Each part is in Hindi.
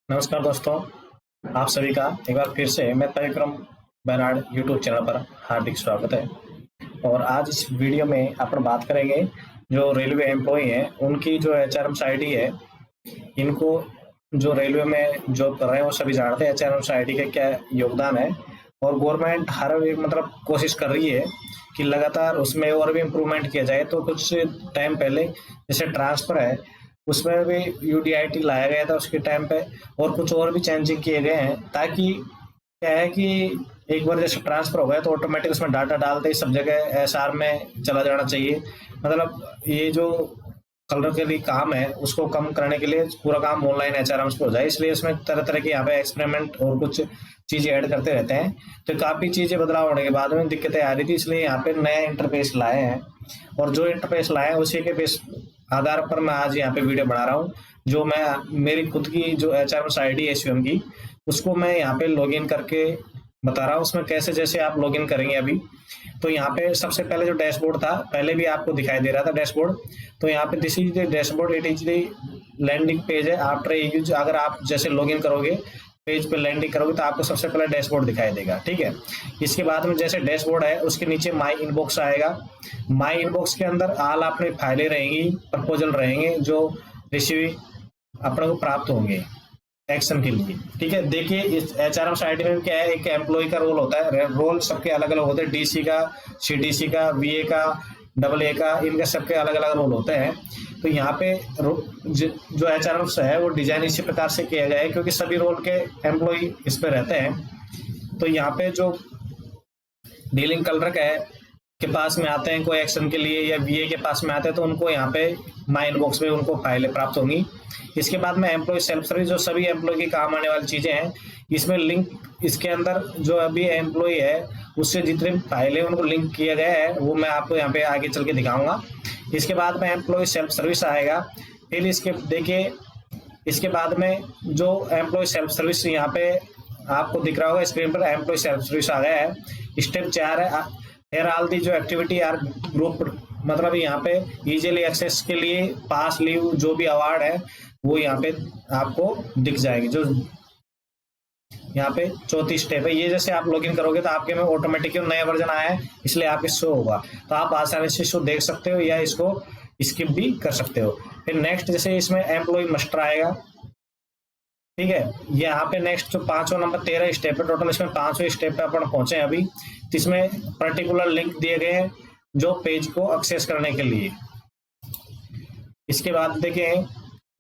नमस्कार दोस्तों, आप सभी का एक बार फिर से मैं त्रिविक्रम बेनाड यूट्यूब चैनल पर हार्दिक स्वागत है। और आज इस वीडियो में अपन बात करेंगे जो रेलवे एम्प्लॉय हैं उनकी जो एचआरएम आईडी है। इनको जो रेलवे में जॉब कर रहे हैं वो सभी जानते हैं एचआरएम आईडी का क्या योगदान है। और गवर्नमेंट हर एक मतलब कोशिश कर रही है कि लगातार उसमें और भी इम्प्रूवमेंट किया जाए। तो कुछ टाइम पहले जैसे ट्रांसफर है उसमें भी यूडीआईटी लाया गया था उसके टाइम पे, और कुछ और भी चेंजिंग किए गए हैं ताकि क्या है कि एक बार जैसे ट्रांसफर हो गया तो ऑटोमेटिक उसमें डाटा डालते ही सब जगह एसआर में चला जाना चाहिए। मतलब ये जो कलर के लिए काम है उसको कम करने के लिए पूरा काम ऑनलाइन एचआरएम पे हो जाए, इसलिए इसमें तरह तरह के यहाँ पे एक्सपेरिमेंट और कुछ चीजें ऐड करते रहते हैं। तो काफी चीजें बदलाव होने के बाद में दिक्कतें आ रही थी, इसलिए यहाँ पे नया इंटरफेस लाए हैं। और जो इंटरफेस लाए हैं उसी के बेस आधार पर मैं आज यहाँ पे वीडियो बना रहा हूँ। जो मैं मेरी खुद की जो एचआरएम आईडी है स्वयं की, उसको मैं यहाँ पे लॉगिन करके बता रहा हूँ। उसमें कैसे जैसे आप लॉगिन करेंगे अभी, तो यहाँ पे सबसे पहले जो डैशबोर्ड था पहले भी आपको दिखाई दे रहा था डैशबोर्ड। तो यहाँ पे this is the dashboard, it is the landing page है आफ्टर यूज। अगर आप जैसे लॉगिन करोगे पेज पे लैंडिंग करोगे तो आपको सबसे पहले डैशबोर्ड दिखाई देगा, ठीक है। इसके बाद में जैसे डैशबोर्ड है उसके नीचे माई इनबॉक्स आएगा। माई इनबॉक्स के अंदर ऑल अपनी फाइलें रहेंगी, प्रपोजल रहेंगे जो रिसीव अपने को प्राप्त होंगे एक्शन के लिए, ठीक है। देखिए इस एचआरएम साइट में क्या है, एक एम्प्लॉय का रोल होता है। रोल सबके अलग अलग होते हैं, डीसी का, सीडीसी का, वीए का, डबल ए का, इनके सबके अलग अलग रोल होते हैं। तो यहाँ पे जो एचआरएम है वो डिजाइन इसी प्रकार से किया गया है क्योंकि सभी रोल के एम्प्लॉय इस पे रहते हैं। तो यहाँ पे जो डीलिंग क्लर्क है के पास में आते हैं कोई एक्शन के लिए या वीए के पास में आते हैं तो उनको यहाँ पे माई इनबॉक्स में उनको फाइलें प्राप्त होंगी। इसके बाद में एम्प्लॉय सेल्फ सर्विस, जो सभी एम्प्लॉय के काम आने वाली चीजें हैं इसमें लिंक, इसके अंदर जो अभी एम्प्लॉय है उससे जितने भी फाइलें उनको लिंक किया गया है वो मैं आपको यहाँ पे आगे चल के दिखाऊंगा। इसके बाद में एम्प्लॉय सेल्फ सर्विस आएगा। फिर इसके देखिए इसके बाद में जो एम्प्लॉय सेल्फ सर्विस यहाँ पे आपको दिख रहा होगा स्क्रीन पर, एम्प्लॉय सेल्फ सर्विस आ गया है। स्टेप 4 है हेयर ऑल दी जो एक्टिविटी आर ग्रुप, मतलब यहाँ पे इजीली एक्सेस के लिए पास लीव जो भी अवार्ड है वो यहाँ पे आपको दिख जाएगी। जो यहाँ पे चौथी स्टेप है, ये जैसे आप लॉगिन करोगे तो आपके में ऑटोमेटिक नया वर्जन आया है इसलिए आप शो होगा, तो आप आसानी से इसको देख सकते हो या इसको स्किप भी कर सकते हो। फिर नेक्स्ट जैसे इसमें एम्प्लॉय मस्टर आएगा, ठीक है। यहाँ पे नेक्स्ट जो 5वां नंबर 13 स्टेप है, टोटल इसमें 5वें स्टेप पे अपन पहुंचे हैं अभी। तो इसमें पर्टिकुलर लिंक दिए गए हैं जो पेज को एक्सेस करने के लिए। इसके बाद देखें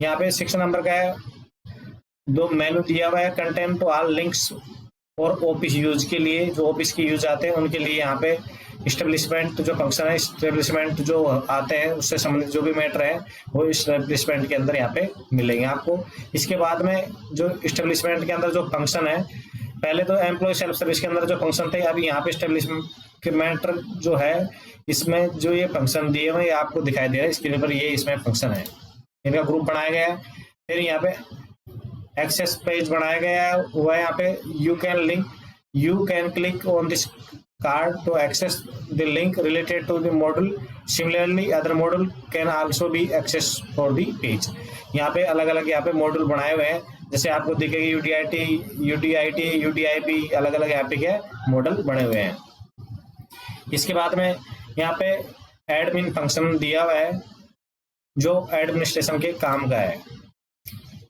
यहाँ पे 6 नंबर का है, दो मेनू दिया हुआ है, कंटेंट टू ऑल लिंक्स और ऑफिस यूज के लिए, जो ऑफिस की यूज आते हैं उनके लिए यहाँ पे इस्टेब्लिशमेंट जो फंक्शन है, इस्टेब्लिशमेंट जो आते हैं उससे संबंधित जो भी मैटर है वो इस्टेब्लिशमेंट के अंदर यहाँ पे मिलेंगे आपको। इसके बाद में जो इस्टेब्लिशमेंट के अंदर जो फंक्शन है, पहले तो एम्प्लॉय सेल्फ सर्विस के अंदर जो फंक्शन थे, अभी यहाँ पे इस्टेब्लिशमेंट के मैटर जो है इसमें जो ये फंक्शन दिए हुए आपको दिखाई दे रहा है स्क्रीन पर, ये इसमें फंक्शन है, इनका ग्रुप बनाया गया है। फिर यहाँ पे एक्सेस पेज बनाया गया है, हुआ है यहाँ पे you can click on this card to access the link related to the module, similarly other module can also be access for the page. यहाँ पे अलग अलग यहाँ पे मॉड्यूल बनाए हुए हैं, जैसे आपको दिखेगी यूडीआईटी, यूडीआईपी, अलग अलग यहाँ पे क्या मॉडल बने हुए हैं। इसके बाद में यहाँ पे एडमिन फंक्शन दिया हुआ है जो एडमिनिस्ट्रेशन के काम का है।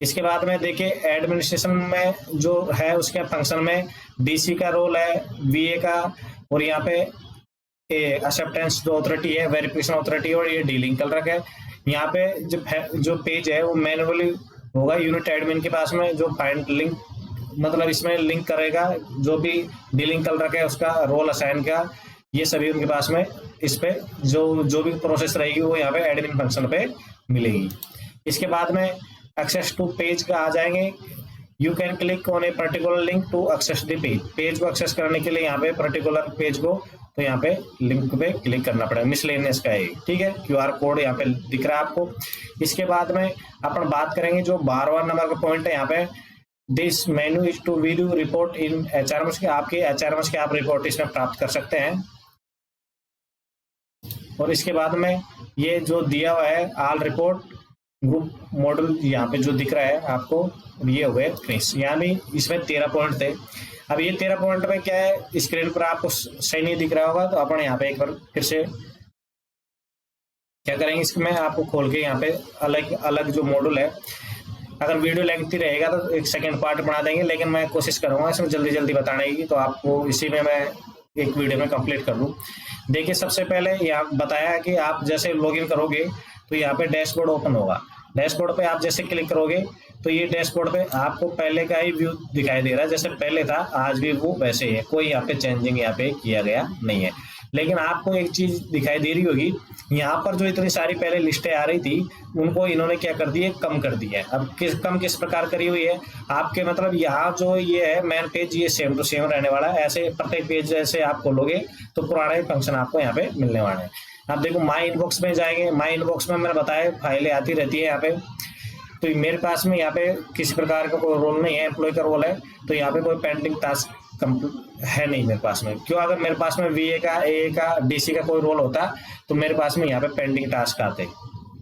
इसके बाद में देखिए एडमिनिस्ट्रेशन में जो है उसके फंक्शन में डीसी का रोल है, वीए का, और यहाँ पे एक्सेप्टेंस जो अथॉरिटी है, वेरिफिकेशन अथॉरिटी, और ये डीलिंग क्लर्क है। यहाँ पे जो पेज है वो मैनुअली होगा यूनिट एडमिन के पास में, जो फाइंड लिंक मतलब इसमें लिंक करेगा जो भी डीलिंग क्लर्क है उसका रोल असाइन का, ये सभी उनके पास में इस पे जो भी प्रोसेस रहेगी वो यहाँ पे एडमिन फंक्शन पे मिलेगी। इसके बाद में एक्सेस टू पेज का आ जाएंगे, you can click on a particular link to access the page, page को एक्सेस करने के लिए यहाँ पे पर्टिकुलर पेज को तो यहाँ पे लिंक पे क्लिक करना पड़ेगा, मिसलेनियस का है, ठीक है। क्यूआर कोड यहाँ पे दिख रहा है आपको। इसके बाद में अपन बात करेंगे जो 12वां नंबर का पॉइंट है यहाँ पे, this menu is to view report in HRMS के, आपके एचआरएमएस के आप रिपोर्ट इसमें प्राप्त कर सकते हैं। और इसके बाद में ये जो दिया हुआ है ऑल रिपोर्ट ग्रुप मॉडल यहाँ पे जो दिख रहा है आपको, ये हो गए फिनिश। यहाँ भी इसमें 13 पॉइंट थे। अब ये 13 पॉइंट में क्या है, स्क्रीन पर आपको सही नहीं दिख रहा होगा, तो अपन यहाँ पे एक बार फिर से क्या करेंगे, इसमें आपको खोल के यहाँ पे अलग अलग जो मॉड्यूल है, अगर वीडियो लेंथी रहेगा तो एक सेकंड पार्ट बना देंगे, लेकिन मैं कोशिश करूंगा इसमें जल्दी जल्दी बताने की, तो आपको इसी में मैं एक वीडियो में कंप्लीट कर दूं। देखिए सबसे पहले यहाँ बताया कि आप जैसे लॉगिन करोगे तो यहाँ पे डैशबोर्ड ओपन होगा। डैशबोर्ड पे आप जैसे क्लिक करोगे तो ये डैशबोर्ड पे आपको पहले का ही व्यू दिखाई दे रहा है, जैसे पहले था आज भी वो वैसे ही है, कोई यहाँ पे चेंजिंग यहाँ पे किया गया नहीं है। लेकिन आपको एक चीज दिखाई दे रही होगी, यहाँ पर जो इतनी सारी पहले लिस्टें आ रही थी उनको इन्होंने क्या कर दी है, कम कर दी है। अब किस प्रकार करी हुई है आपके, मतलब यहाँ जो ये है मेन पेज, ये सेम टू सेम रहने वाला है। ऐसे प्रत्येक पेज जैसे आप खोलोगे तो पुराने फंक्शन आपको यहाँ पे मिलने वाले हैं। आप देखो माई इनबॉक्स में जाएंगे, माई इनबॉक्स में मैंने बताया फाइलें आती रहती है यहाँ पे, तो मेरे पास में यहाँ पे किसी प्रकार का कोई रोल नहीं है, एम्प्लॉय का रोल है, तो यहाँ पे कोई पेंडिंग टास्क है नहीं मेरे पास में। क्यों, अगर मेरे पास में वीए का, ए का, डीसी का कोई रोल होता तो मेरे पास में यहाँ पे पेंडिंग टास्क आते।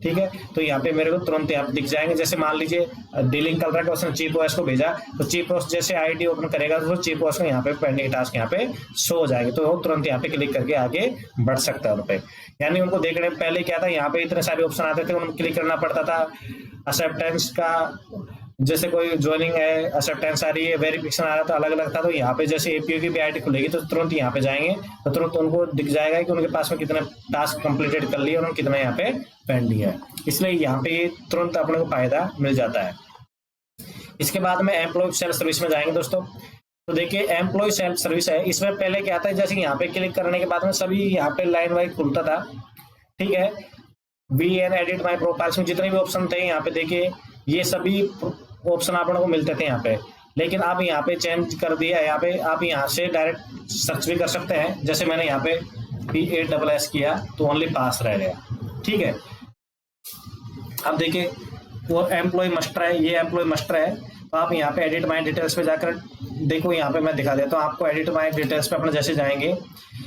ठीक है, तो यहाँ पे मेरे को तुरंत यहाँ पे दिख जाएंगे। जैसे मान लीजिए डीलिंग कर रहा है, उसने चीफ ओएस को भेजा, तो चीफ ओएस जैसे आईडी ओपन करेगा तो चीफ ओएस को यहाँ पे पेंडिंग टास्क यहाँ पे शो हो जाएगी, तो वो तुरंत यहाँ पे क्लिक करके आगे बढ़ सकता है उन पे। यानी उनको देखने पहले क्या था, यहाँ पे इतने सारे ऑप्शन आते थे, उनको क्लिक करना पड़ता था। एक्सेप्टेंस का जैसे कोई ज्वाइनिंग है, एक्सेप्टेंस आ रही है, वेरिफिकेशन आ रहा था, अलग अलग था। तो यहाँ पे जैसे एपीओ की भी आईडी खुलेगी तो तुरंत यहाँ पे जाएंगे तो तुरंत उनको दिख जाएगा कि उनके पास में कितने टास्क कंप्लीटेड कर लिए और कितना यहाँ पे पेंडिंग है। इसलिए यहाँ पे ये तुरंत अपने को फायदा मिल जाता है। इसके बाद में एम्प्लॉय सेल्फ सर्विस में जाएंगे दोस्तों। तो देखिए एम्प्लॉय सेल्फ सर्विस है, इसमें पहले क्या आता है, जैसे यहाँ पे क्लिक करने के बाद में सभी यहाँ पे लाइन वाइज खुलता था। ठीक है, V an edit my profiles में जितने भी ऑप्शन थे यहाँ पे देखिए ये सभी ऑप्शन आप लोगों को मिलते थे यहाँ पे, लेकिन अब यहाँ पे चेंज कर दिया है। यहाँ पे आप यहाँ से डायरेक्ट सर्च भी कर सकते हैं। जैसे मैंने यहाँ पे PASS किया तो ओनली पास रह गया। ठीक है, अब देखिए वो एम्प्लॉय मास्टर है, ये एम्प्लॉय मास्टर है, तो आप यहाँ पे एडिट माई डिटेल्स पे जाकर देखो, यहाँ पे मैं दिखा देता हूँ आपको। एडिट माई डिटेल्स पे अपने जैसे जाएंगे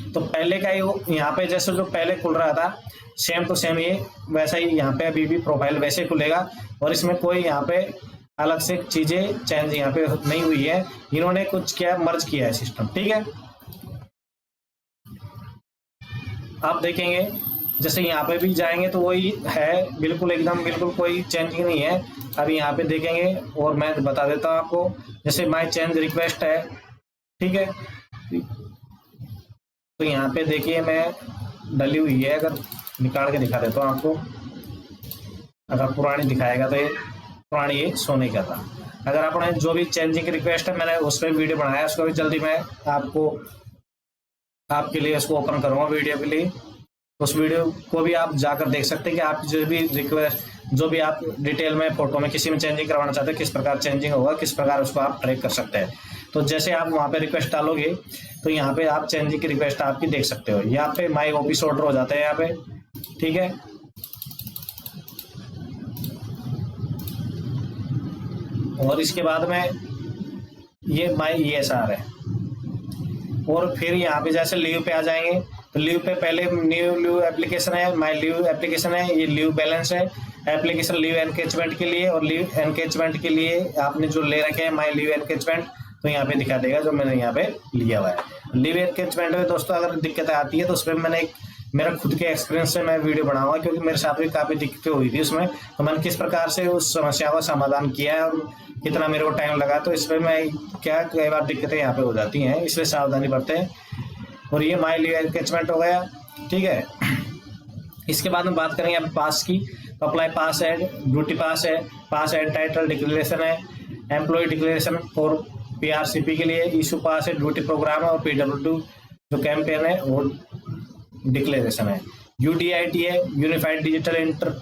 तो पहले का ही यहाँ पे जैसे जो पहले खुल रहा था सेम टू सेम ये वैसा ही यहाँ पे अभी भी प्रोफाइल वैसे खुलेगा, और इसमें कोई यहाँ पे अलग से चीजें चेंज यहाँ पे नहीं हुई है। इन्होंने कुछ क्या मर्ज किया है सिस्टम। ठीक है, आप देखेंगे जैसे यहाँ पे भी जाएंगे तो वही है, बिल्कुल एकदम बिल्कुल कोई चेंजिंग नहीं है। अभी यहाँ पे देखेंगे और मैं बता देता हूँ आपको, जैसे माई चेंज रिक्वेस्ट है। ठीक है, तो यहाँ पे देखिए मैं डली हुई है, अगर निकाल के दिखा देता हूँ आपको। अगर पुरानी दिखाएगा तो ये पुरानी ये शो नहीं कर रहा। अगर आपने जो भी चेंजिंग रिक्वेस्ट है मैंने उस पर वीडियो बनाया, उसको भी जल्दी मैं आपके लिए उसको ओपन करूंगा वीडियो के लिए। उस वीडियो को भी आप जाकर देख सकते हैं कि आप जो भी रिक्वेस्ट, जो भी आप डिटेल में फोटो में किसी में चेंजिंग करवाना चाहते हैं, किस प्रकार चेंजिंग होगा, किस प्रकार उसको आप ट्रैक कर सकते हैं। तो जैसे आप वहाँ पे रिक्वेस्ट डालोगे तो यहाँ पे आप चेंजिंग की रिक्वेस्ट आपकी देख सकते हो। यहाँ पे माई ऑफिस ऑर्डर हो जाता है यहाँ पे। ठीक है, और इसके बाद में ये माई ESR है, और फिर यहाँ पे जैसे लीव पे आ जाएंगे तो लीव पे पहले न्यू लीव एप्लीकेशन है, माई लीव एप्लीकेशन है, ये लीव बैलेंस है, एप्लीकेशन लीव एनकेचमेंट के लिए, और लीव एनकेचमेंट के लिए आपने जो ले रखे हैं माई लीव एनकेचमेंट, तो यहाँ पे दिखा देगा जो मैंने यहाँ पे लिया हुआ है। लीव एनकेचमेंट में दोस्तों अगर दिक्कतें आती है तो उसमें मैंने एक मेरा खुद के एक्सपीरियंस से मैं वीडियो बनाऊंगा, क्योंकि मेरे साथ भी काफी दिक्कतें हुई थी उसमें, तो मैंने किस प्रकार से उस समस्या का समाधान किया है और कितना मेरे को टाइम लगा। तो इसमें मैं क्या कई बार दिक्कतें यहाँ पे हो जाती हैं, इसलिए सावधानी बरते हैं। और ये माई लीव एनकेचमेंट हो गया। ठीक है, इसके बाद में बात करेंगे यहाँ पे पास की, तो अप्लाई पास है, ड्यूटी पास है, पास एंड टाइटल डिक्लेरेशन है, एम्प्लॉय डिक्लेरेशन फॉर PRCP के लिए, इशू पास है, ड्यूटी प्रोग्राम है, और PW2 जो कैंपेन है वो डिक्लेरेशन है। UDIT है, यूनिफाइड डिजिटल इंटर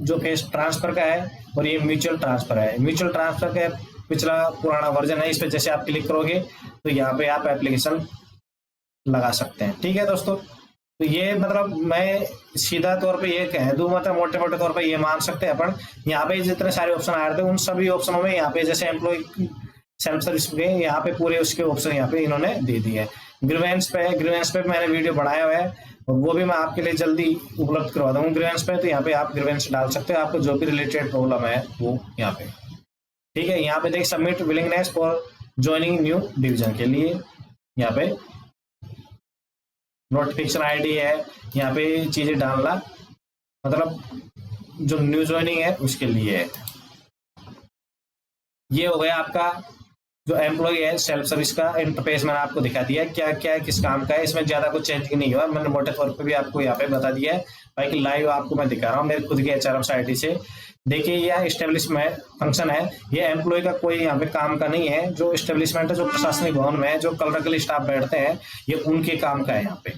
जो फेस ट्रांसफर का है, और ये म्यूचुअल ट्रांसफर है। म्यूचुअल ट्रांसफर का पिछला पुराना वर्जन है, इस पर जैसे आप क्लिक करोगे तो यहाँ पे आप एप्लीकेशन लगा सकते हैं। ठीक है दोस्तों, तो ये मतलब मैं सीधा तौर पे ये कह दूं, मतलब मोटे मोटे तौर पे ये मान सकते हैं अपन, यहाँ पे जितने सारे ऑप्शन आ रहे थे उन सभी ऑप्शनों में यहाँ पे जैसे एम्प्लॉय सेल्फ सर्विस पे यहाँ पे पूरे उसके ऑप्शन यहाँ पे इन्होंने दे दिए। ग्रीवेंस पे मैंने वीडियो बनाया हुआ है, और वो भी मैं आपके लिए जल्दी उपलब्ध करवा दूंगा ग्रीवेंस पे। तो यहाँ पे आप ग्रीवेंस डाल सकते हो, आपको जो भी रिलेटेड प्रॉब्लम है वो यहाँ पे। ठीक है, यहाँ पे देख submit willingness for joining new division के लिए यहाँ पे नोटिफिकेशन आईडी है, यहाँ पे चीजें डालना, मतलब जो न्यू ज्वाइनिंग है उसके लिए है। ये हो गया आपका जो एम्प्लॉय है सेल्फ सर्विस का इंटरफेस मैंने आपको दिखा दिया क्या क्या है, किस काम का है। इसमें ज्यादा कुछ चेंजिंग नहीं हुआ, मैंने मोटे तौर पे भी आपको यहाँ पे बता दिया है। बाकी लाइव आपको मैं दिखा रहा हूँ मेरे खुद के एचआरएम साइट से। देखिए यह एस्टेब्लिशमेंट फंक्शन है, ये एम्प्लॉय का कोई यहाँ पे काम का नहीं है। जो एस्टेब्लिशमेंट है, जो प्रशासनिक भवन में जो क्लरिकल स्टाफ बैठते हैं, ये उनके काम का है यहाँ पे।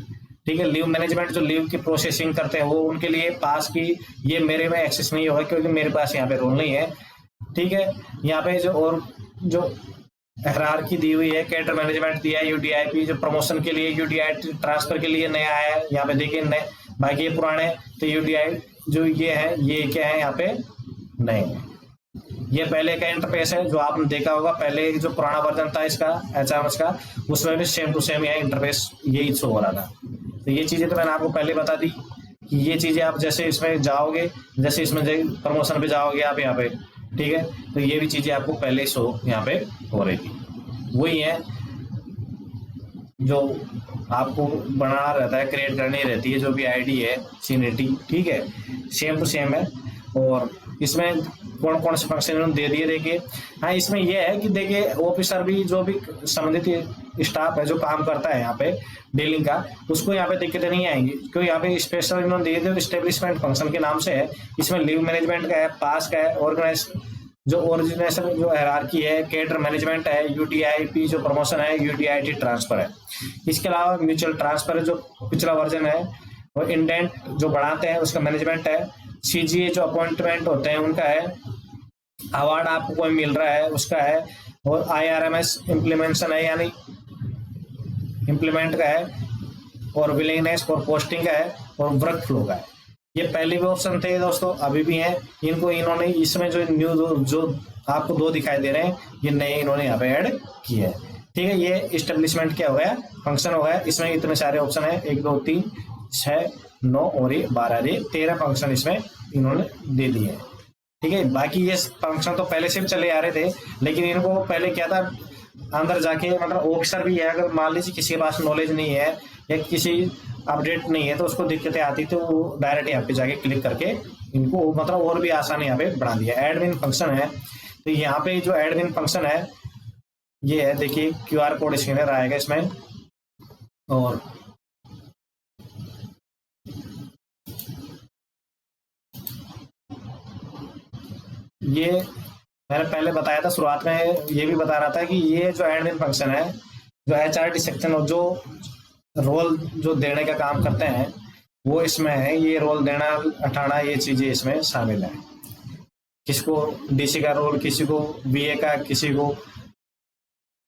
ठीक है, लीव मैनेजमेंट जो लीव की प्रोसेसिंग करते हैं वो उनके लिए पास की, ये मेरे में एक्सेस नहीं होगा क्योंकि मेरे पास यहाँ पे रोल नहीं है। ठीक है, यहाँ पे जो और जो हायरार्की दी हुई है, कैडर मैनेजमेंट दिया है, यूडीआईपी जो प्रमोशन के लिए, यूडीआई ट्रांसफर के लिए नया है यहाँ पे देखिए नए, बाकी ये पुराने। तो यूडीआई जो ये है, ये क्या है यहाँ पे नहीं, ये पहले का इंटरफेस है जो आपने देखा होगा। पहले जो पुराना वर्जन था इसका एचआरएमएस का, उसमें भी सेम टू सेम यह इंटरफेस यही शो हो रहा था। तो ये चीजें तो मैंने आपको पहले बता दी कि ये चीजें आप जैसे इसमें जाओगे, जैसे इसमें प्रमोशन पे जाओगे आप यहाँ पे, ठीक है, तो ये भी चीजें आपको पहले शो यहाँ पे हो रही थी। वही है जो आपको बनाना रहता है, क्रिएट करनी रहती है जो भी आईडी है सीनियरिटी। ठीक है, सेम टू सेम है। और इसमें कौन कौन से फंक्शन उन्होंने दे दिए देखिए। हाँ, इसमें यह है कि देखिए ऑफिसर भी जो भी संबंधित स्टाफ है जो काम करता है यहाँ पे डीलिंग का, उसको यहाँ पे दिक्कतें नहीं आएंगी क्योंकि यहाँ पे स्पेशल इन्होंने दिए थे स्टेब्लिशमेंट फंक्शन के नाम से है। इसमें लीव मैनेजमेंट का है, पास का है, ऑर्गेनाइज जो ओरिजिनेशन जो हायरार्की है, कैडर मैनेजमेंट है, यूडीआईपी जो प्रमोशन है, यूडीआईटी ट्रांसफर है। इसके अलावा म्यूचुअल ट्रांसफर जो पिछला वर्जन है, और इंडेंट जो बढ़ाते हैं उसका मैनेजमेंट है, सीजीए जो अपॉइंटमेंट होते हैं उनका है, अवार्ड आपको कोई मिल रहा है उसका है, और आईआरएमएस इम्प्लीमेंटेशन है यानी इम्प्लीमेंट का है, और विलिंगनेस फॉर पोस्टिंग का है, और वर्क फ्लो का है। ये पहले भी ऑप्शन थे दोस्तों, अभी भी हैं। इनको इन्होंने इसमें जो न्यू जो आपको दो दिखाई दे रहे हैं, ये नए इन्होंने यहाँ पे ऐड किए हैं। ठीक है, ये इस्टेब्लिशमेंट क्या हो गया, फंक्शन हो गया। इसमें इतने सारे ऑप्शन है, 1 2 3 6 9 और ये 12, ये 13 फंक्शन इसमें इन्होंने दे दिए हैं। ठीक है, बाकी ये फंक्शन तो पहले से भी चले आ रहे थे, लेकिन इनको पहले क्या था, अंदर जाके मतलब ऑफिसर भी है, अगर मान लीजिए किसी के पास नॉलेज नहीं है या किसी अपडेट नहीं है तो उसको दिक्कतें आती, तो वो डायरेक्ट यहाँ पे जाके क्लिक करके इनको मतलब और भी आसान यहाँ पे बना दिया। एडमिन फंक्शन है, तो यहाँ पे जो एडमिन फंक्शन है ये है, देखिए क्यूआर कोड स्कैनर आएगा इसमें, और ये मैंने पहले बताया था शुरुआत में, ये भी बता रहा था कि ये जो एडमिन फंक्शन है, जो एचआरडी सेक्शन और जो रोल जो देने का काम करते हैं वो इसमें है। ये रोल देना हटाना ये चीजें इसमें शामिल है। किसको डीसी का रोल, किसी को बीए का, किसी को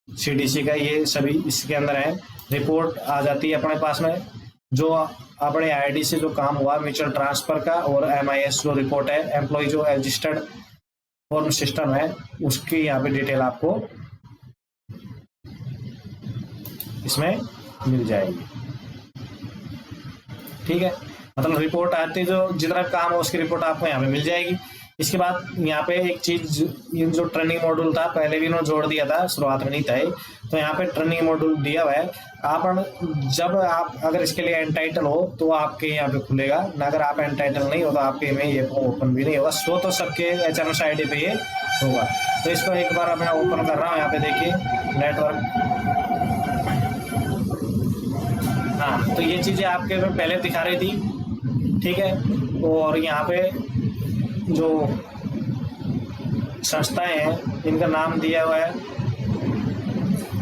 सीडीसी का, ये सभी इसके अंदर है। रिपोर्ट आ जाती है अपने पास में, जो अपने आईडी से जो काम हुआ म्यूचुअल ट्रांसफर का, और एमआईएस जो रिपोर्ट है, एम्प्लॉय जो रजिस्टर्ड फॉर्म सिस्टम है, उसकी यहाँ पे डिटेल आपको इसमें मिल जाएगी। ठीक है, मतलब रिपोर्ट आती है, जो जितना काम हो उसकी रिपोर्ट आपको यहाँ पे मिल जाएगी। इसके बाद यहाँ पे एक चीज, ये जो ट्रेनिंग मॉड्यूल था पहले भी इन्होंने जोड़ दिया था, शुरुआत में नहीं था, तो यहाँ पे ट्रेनिंग मॉड्यूल दिया हुआ है। आप जब आप अगर इसके लिए एंटाइटल हो तो आपके यहाँ पे खुलेगा, ना अगर आप एंटाइटल नहीं हो तो आपके में ये ओपन भी नहीं होगा। सो तो सबके एचआरएमएस आईडी पे ये होगा। तो इसको एक बार मैं ओपन कर रहा हूँ, यहाँ पे देखिए नेटवर्क। हाँ, तो ये चीजें आपके में पहले दिखा रही थी। ठीक है, और यहाँ पे जो संस्थाएं हैं इनका नाम दिया हुआ है,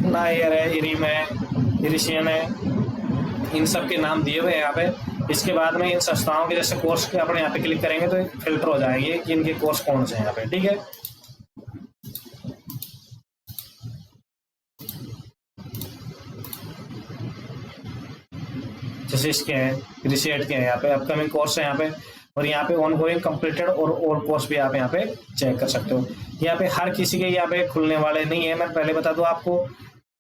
नायर है, इरिम है, इरिशियन है, इन सब के नाम दिए हुए हैं यहाँ पे। इसके बाद में इन संस्थाओं के जैसे कोर्स के अपने यहाँ पे क्लिक करेंगे तो फिल्टर हो जाएंगे कि इनके कोर्स कौन से हैं यहाँ पे। ठीक है, जैसे इसके हैं रिसेट के हैं, यहाँ पे अपकमिंग कोर्स है यहाँ पे, और यहाँ पे ऑनगोइंग, कंप्लीटेड और ऑल कोर्स भी आप यहाँ पे चेक कर सकते हो। यहाँ पे हर किसी के यहाँ पे खुलने वाले नहीं है, मैं पहले बता दूं आपको।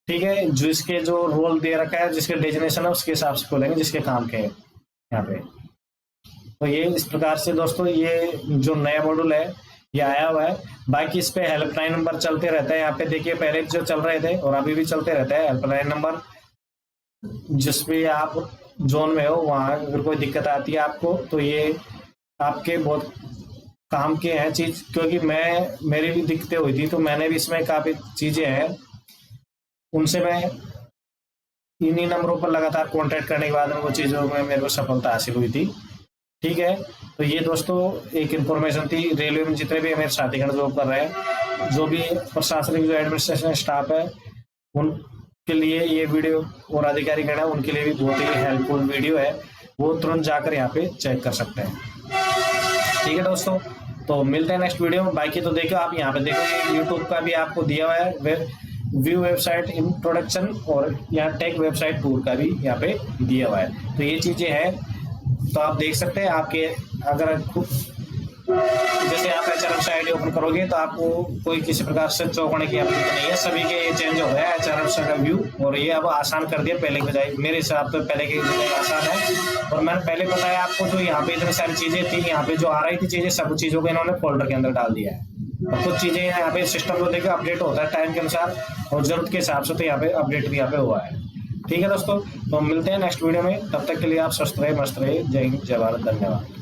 ठीक है, जिसके जो रोल दे रखा है, जिसके डेजिग्नेशन है उसके हिसाब से खुलेंगे, जिसके काम के हैं। यहाँ पे। तो ये इस प्रकार से दोस्तों ये जो नया मॉड्यूल है ये आया हुआ है। बाकी इस पे हेल्पलाइन नंबर चलते रहता है। यहाँ पे देखिए पहले जो चल रहे थे और अभी भी चलते रहते हैं हेल्पलाइन नंबर, जिसपे आप जोन में हो वहाँ अगर कोई दिक्कत आती है आपको तो ये आपके बहुत काम के हैं चीज, क्योंकि मेरी भी दिक्कतें हुई थी तो मैंने भी इसमें काफी चीजें हैं उनसे मैं इन्हीं नंबरों पर लगातार कांटेक्ट करने के बाद में वो चीजों में मेरे को सफलता हासिल हुई थी। ठीक है, तो ये दोस्तों एक इन्फॉर्मेशन थी। रेलवे में जितने भी मेरे साथीगण जॉब कर रहे हैं, जो भी प्रशासनिक जो एडमिनिस्ट्रेशन स्टाफ है, उनके लिए ये वीडियो और अधिकारीगण है उनके लिए भी बहुत ही हेल्पफुल वीडियो है। वो तुरंत जाकर यहाँ पे चेक कर सकते हैं। ठीक है दोस्तों, तो मिलते हैं नेक्स्ट वीडियो में। बाकी तो देखो आप यहाँ पे देखो यूट्यूब का भी आपको दिया हुआ है व्यू वेबसाइट इंट्रोडक्शन, और यहाँ टेक वेबसाइट टूर का भी यहाँ पे दिया हुआ है। तो ये चीजें हैं तो आप देख सकते हैं। आपके अगर जैसे आप HRMC आईडी ओपन करोगे तो आपको कोई किसी प्रकार से चौंकने की आवश्यकता नहीं है। सभी के ये चेंज हो गया है HRMC का व्यू, और ये अब आसान कर दिया पहले के बजाय। मेरे हिसाब से पहले के बजाय आसान है। और मैंने पहले बताया आपको जो यहाँ पे इतनी सारी चीजें थी, यहाँ पे जो आ रही थी चीजें, सब चीजों को इन्होंने फोल्डर के अंदर डाल दिया है। और कुछ चीजें यहाँ पे सिस्टम को देखकर अपडेट होता है टाइम के अनुसार और जरूरत के हिसाब से, तो यहाँ पे अपडेट भी यहाँ पे हुआ है। ठीक है दोस्तों, तो मिलते हैं नेक्स्ट वीडियो में। तब तक के लिए आप स्वस्थ रहे, मस्त रहे। जय हिंद, जय भारत, धन्यवाद।